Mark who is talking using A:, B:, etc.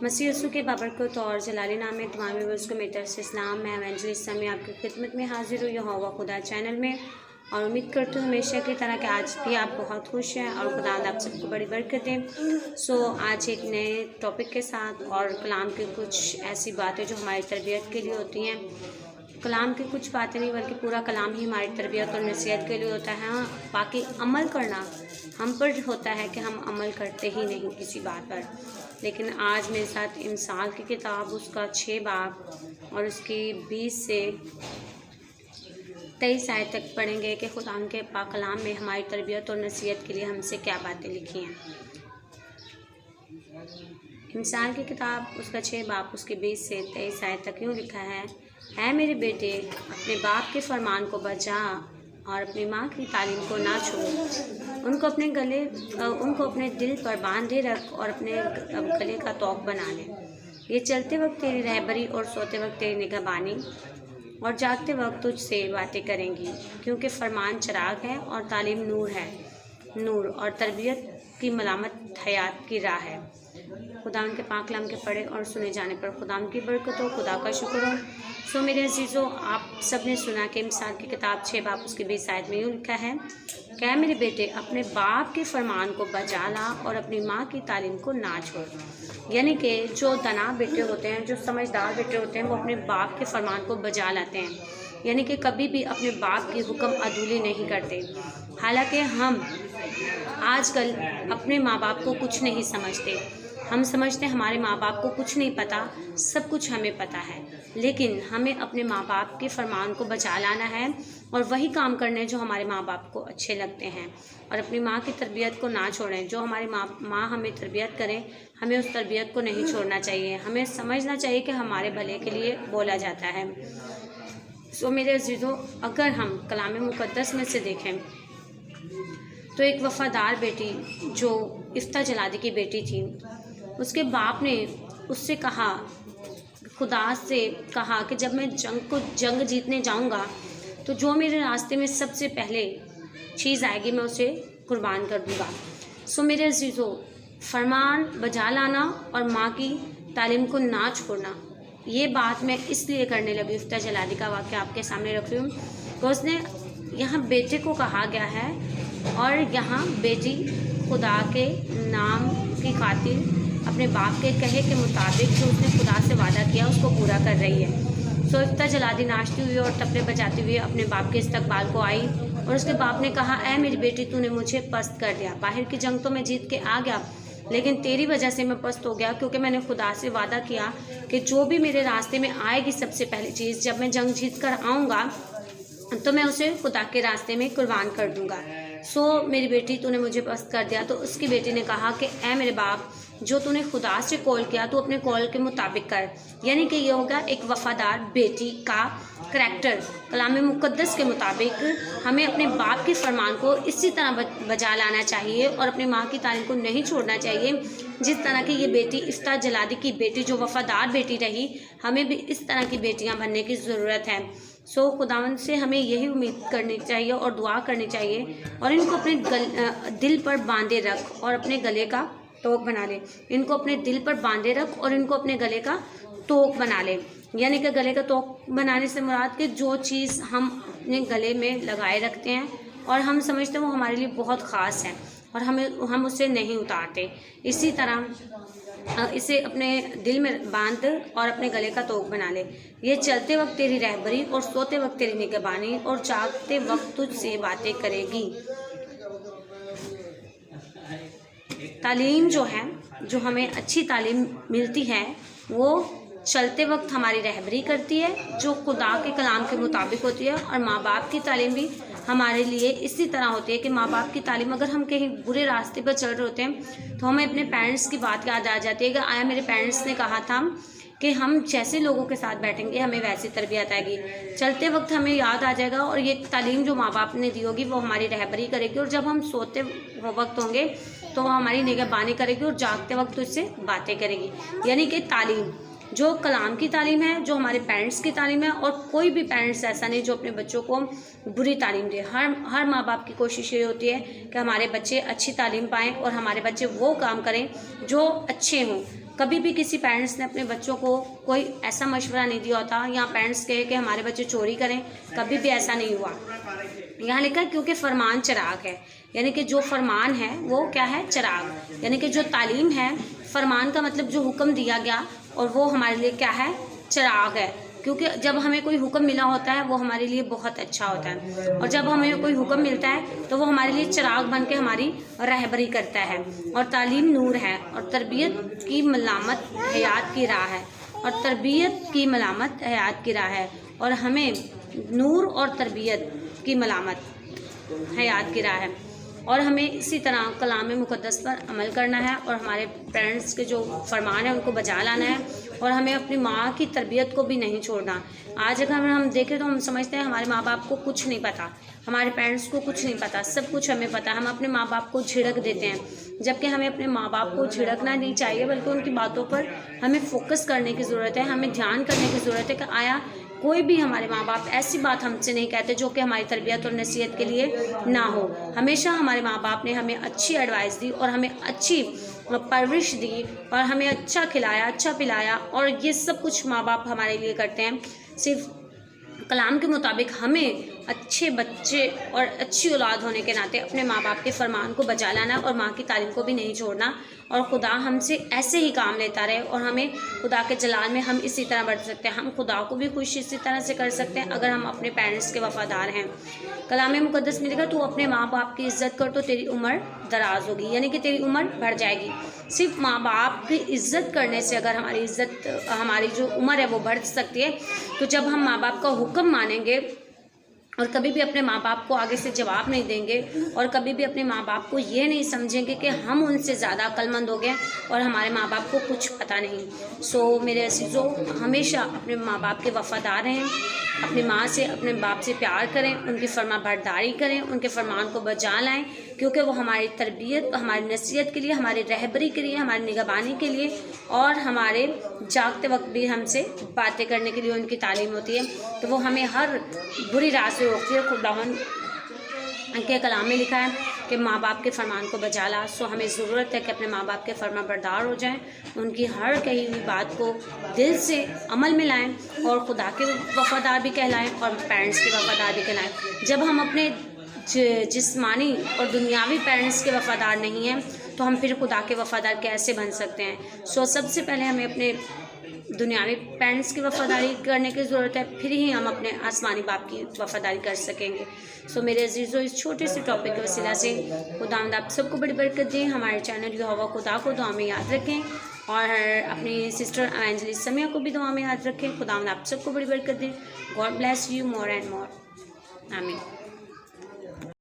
A: मसीह यीशु के बाबरकत और जलाली नाम में तमाम व्यूअर्स को मेरी तरफ से इस्लाम। मैं एवेंजलिस्ट समय आपकी खिदमत में हाजिर हुई यहोवा खुदा चैनल में, और उम्मीद करती हूँ हमेशा की तरह कि आज भी आप बहुत खुश हैं और खुदा आप सबको बड़ी बरकत दें। सो आज एक नए टॉपिक के साथ और कलाम की कुछ ऐसी बातें जो हमारी तरबियत के लिए होती हैं। कलाम की कुछ बातें नहीं बल्कि पूरा कलाम ही हमारी तरबियत और नसीहत के लिए होता है। बाकी अमल करना हम पर होता है कि हम अमल करते ही नहीं किसी बात पर। लेकिन आज मेरे साथ इमसाल की किताब उसका 6 बाब और उसकी 20 से 23 आयत तक पढ़ेंगे कि खुदा के पाक कलाम में हमारी तरबियत और नसीहत के लिए हमसे क्या बातें लिखी हैं। इमसाल की किताब उसका 6 बाब उसके 20 से 23 आयत तक यूँ लिखा है, ऐ मेरे बेटे, अपने बाप के फरमान को बजा और अपनी माँ की तालीम को ना छोड़। उनको अपने दिल पर बांधे रख और अपने गले का तौक बना ले। ये चलते वक्त तेरी रहबरी और सोते वक्त तेरी निगहबानी और जागते वक्त तुझसे बातें करेंगी, क्योंकि फरमान चिराग है और तालीम नूर और तरबियत की मलामत हयात की राह है। खुदा के पाक कलाम के पढ़े और सुने जाने पर खुदा की बरकत हो, खुदा का शुक्र हो। सो मेरे अजीज़ों, आप सब ने सुना कि इमसाल की किताब 6 बाब उसके 20 आयत में यूँ लिखा है, क्या मेरे बेटे, अपने बाप के फरमान को बजा ला और अपनी माँ की तालीम को ना छोड़। यानी कि जो दाना बेटे होते हैं, जो समझदार बेटे होते हैं, वो अपने बाप के फरमान को बजा लाते हैं। यानी कि कभी भी अपने बाप की हुक्म अदूली नहीं करते। हालांकि हम आजकल अपने माँ बाप को कुछ नहीं समझते। हम समझते हैं हमारे माँ बाप को कुछ नहीं पता, सब कुछ हमें पता है। लेकिन हमें अपने माँ बाप के फरमान को बचा लाना है और वही काम करने जो हमारे माँ बाप को अच्छे लगते हैं, और अपनी माँ की तरबियत को ना छोड़ें। जो हमारी माँ हमें तरबियत करें, हमें उस तरबियत को नहीं छोड़ना चाहिए। हमें समझना चाहिए कि हमारे भले के लिए बोला जाता है। सो मेरे अजीज़ों, अगर हम कलाम मुक़द्दस में से देखें तो एक वफ़ादार बेटी जो इफ्ता जलादी की बेटी थी, उसके बाप ने उससे कहा, खुदा से कहा कि जब मैं जंग जीतने जाऊंगा तो जो मेरे रास्ते में सबसे पहले चीज़ आएगी मैं उसे कुर्बान कर दूंगा। सो मेरे अजीज़ों, फरमान बजा लाना और माँ की तालीम को ना छोड़ना, ये बात मैं इसलिए करने लगी, इफ्ता जलादी का वाक़या आपके सामने रख रही हूँ कि उसने यहाँ बेटे को कहा गया है और यहाँ बेटी खुदा के नाम की खातिर अपने बाप के कहे के मुताबिक जो उसने खुदा से वादा किया उसको पूरा कर रही है। सो इफ्ता जलादी नाचती हुई और तबले बजाती हुई अपने बाप के इस्तकबाल को आई और उसके बाप ने कहा, ऐ मेरी बेटी, तूने मुझे पस्त कर दिया। बाहर की जंग तो मैं जीत के आ गया, लेकिन तेरी वजह से मैं पस्त हो गया, क्योंकि मैंने खुदा से वादा किया कि जो भी मेरे रास्ते में आएगी सबसे पहली चीज़, जब मैं जंग जीत कर आऊँगा तो मैं उसे खुदा के रास्ते में कुर्बान कर दूंगा। सो मेरी बेटी, तूने मुझे पस्त कर दिया। तो उसकी बेटी ने कहा कि ऐ मेरे बाप, जो तूने खुदा से कॉल किया तो अपने कॉल के मुताबिक कर। यानी कि ये होगा एक वफ़ादार बेटी का करैक्टर। कलाम मुक़द्दस के मुताबिक हमें अपने बाप के फरमान को इसी तरह बजा लाना चाहिए और अपनी माँ की तालीम को नहीं छोड़ना चाहिए। जिस तरह की ये बेटी इफ्ता जलादी की बेटी जो वफ़ादार बेटी रही, हमें भी इस तरह की बेटियाँ बनने की ज़रूरत है। सो खुदावंद से हमें यही उम्मीद करनी चाहिए और दुआ करनी चाहिए, और इनको अपने दिल पर बांधे रख और अपने गले का तोक बना ले। इनको अपने दिल पर बांधे रख और इनको अपने गले का तोक बना ले। यानी कि गले का तोक बनाने से मुराद कि जो चीज़ हम अपने गले में लगाए रखते हैं और हम समझते हैं वो हमारे लिए बहुत ख़ास है और हम उसे नहीं उतारते, इसी तरह इसे अपने दिल में बांध और अपने गले का तोक बना ले। ये चलते वक्त तेरी रहबरी और सोते वक्त तेरी निगहबानी और जागते वक्त तुझसे बातें करेगी। तालीम जो है, जो हमें अच्छी तालीम मिलती है, वो चलते वक्त हमारी रहबरी करती है, जो खुदा के कलाम के मुताबिक होती है। और माँ बाप की तालीम भी हमारे लिए इसी तरह होती है कि माँ बाप की तालीम, अगर हम कहीं बुरे रास्ते पर चल रहे होते हैं तो हमें अपने पेरेंट्स की बात याद आ जाती है कि आया मेरे पेरेंट्स ने कहा था कि हम जैसे लोगों के साथ बैठेंगे हमें वैसी तरबियत आएगी। चलते वक्त हमें याद आ जाएगा और ये तालीम जो माँ बाप ने दी होगी वो हमारी रहबरी करेगी, और जब हम सोते वक्त होंगे तो वो हमारी निगहबानी करेगी और जागते वक्त उससे बातें करेगी। यानी कि तालीम जो कलाम की तालीम है, जो हमारे पेरेंट्स की तालीम है, और कोई भी पेरेंट्स ऐसा नहीं जो अपने बच्चों को बुरी तालीम दे। हर माँ बाप की कोशिश ये होती है कि हमारे बच्चे अच्छी तालीम पाएँ और हमारे बच्चे वो काम करें जो अच्छे हों। कभी भी किसी पेरेंट्स ने अपने बच्चों को कोई ऐसा मशवरा नहीं दिया होता या पेरेंट्स कहे कि हमारे बच्चे चोरी करें, कभी भी ऐसा नहीं हुआ। यहाँ लिखा है क्योंकि फरमान चिराग है, यानी कि जो फरमान है वो क्या है, चिराग। यानी कि जो तालीम है, फरमान का मतलब जो हुक्म दिया गया, और वो हमारे लिए क्या है, चिराग है। क्योंकि जब हमें कोई हुक्म मिला होता है वो हमारे लिए बहुत अच्छा होता है, और जब हमें कोई हुक्म मिलता है तो वो हमारे लिए चिराग बन के हमारी रहबरी करता है। और तालीम नूर है, और तरबियत की मलामत हयात की राह है, और तरबियत की मलामत हयात की राह है। और हमें नूर और तरबियत की मलामत हयात की राह है, और हमें इसी तरह कलाम मुक़द्दस पर अमल करना है, और हमारे पेरेंट्स के जो फरमान है उनको बजा लाना है, और हमें अपनी माँ की तरबियत को भी नहीं छोड़ना। आज अगर हम देखें तो हम समझते हैं हमारे माँ बाप को कुछ नहीं पता, हमारे पेरेंट्स को कुछ नहीं पता, सब कुछ हमें पता है। हम अपने माँ बाप को झिड़क देते हैं, जबकि हमें अपने माँ बाप को झिड़कना नहीं चाहिए, बल्कि उनकी बातों पर हमें फोकस करने की ज़रूरत है, हमें ध्यान करने की ज़रूरत है कि आया कोई भी हमारे माँ बाप ऐसी बात हमसे नहीं कहते जो कि हमारी तरबियत और नसीहत के लिए ना हो। हमेशा हमारे माँ बाप ने हमें अच्छी एडवाइस दी और हमें अच्छी परवरिश दी, और हमें अच्छा खिलाया, अच्छा पिलाया, और ये सब कुछ माँ बाप हमारे लिए करते हैं। सिर्फ कलाम के मुताबिक हमें अच्छे बच्चे और अच्छी औलाद होने के नाते अपने माँ बाप के फरमान को बजा लाना, और माँ की तालीम को भी नहीं छोड़ना, और खुदा हमसे ऐसे ही काम लेता रहे, और हमें खुदा के जलाल में हम इसी तरह बढ़ सकते हैं। हम खुदा को भी खुश इसी तरह से कर सकते हैं अगर हम अपने पेरेंट्स के वफ़ादार हैं। कलाम मुक़द्दस में लिखा, तू अपने माँ बाप की इज़्ज़त कर तो तेरी उम्र दराज होगी, यानी कि तेरी उम्र बढ़ जाएगी। सिर्फ माँ बाप की इज़्ज़त करने से अगर हमारी इज़्ज़त, हमारी जो उम्र है वो बढ़ सकती है। तो जब हम माँ बाप का हुक्म मानेंगे और कभी भी अपने माँ बाप को आगे से जवाब नहीं देंगे, और कभी भी अपने माँ बाप को ये नहीं समझेंगे कि हम उनसे ज़्यादा अक्लमंद हो गए और हमारे माँ बाप को कुछ पता नहीं। सो मेरे अज़ीज़ों, हमेशा अपने माँ बाप के वफ़ादार रहें, अपनी माँ से, अपने बाप से प्यार करें, उनकी फरमा बरदारी करें, उनके फरमान को बजा लाएं, क्योंकि वो हमारी तरबियत, हमारी नसीहत के लिए, हमारी रहबरी के लिए, हमारी निगहबानी के लिए, और हमारे जागते वक्त भी हमसे बातें करने के लिए उनकी तालीम होती है। तो वो हमें हर बुरी राह से रोकती है। खुदावन के कलाम में लिखा है कि माँ बाप के फरमान को बजा ला। सो हमें ज़रूरत है कि अपने माँ बाप के फरमा बरदार हो जाएं, उनकी हर कही हुई बात को दिल से अमल में लाएं, और खुदा के वफ़ादार भी कहलाएं और पेरेंट्स के वफ़ादार भी कहलाएं। जब हम अपने जिस्मानी और दुनियावी पेरेंट्स के वफ़ादार नहीं हैं तो हम फिर खुदा के वफ़ादार कैसे बन सकते हैं। सो सबसे पहले हमें अपने दुनियावी पेरेंट्स की वफ़ादारी करने की ज़रूरत है, फिर ही हम अपने आसमानी बाप की वफ़ादारी कर सकेंगे। सो मेरे अज़ीज़ों, इस छोटे से टॉपिक के वसीला से खुदावंद आप सबको बड़ी बरकत दें। हमारे चैनल यहोवा खुदा को दुआ में याद रखें, और अपनी सिस्टर एवेंजलिस्ट समिया को भी दुआ में याद रखें। खुदावंद आप सबको बड़ी बरकत दें। God bless you more and more. आमीन।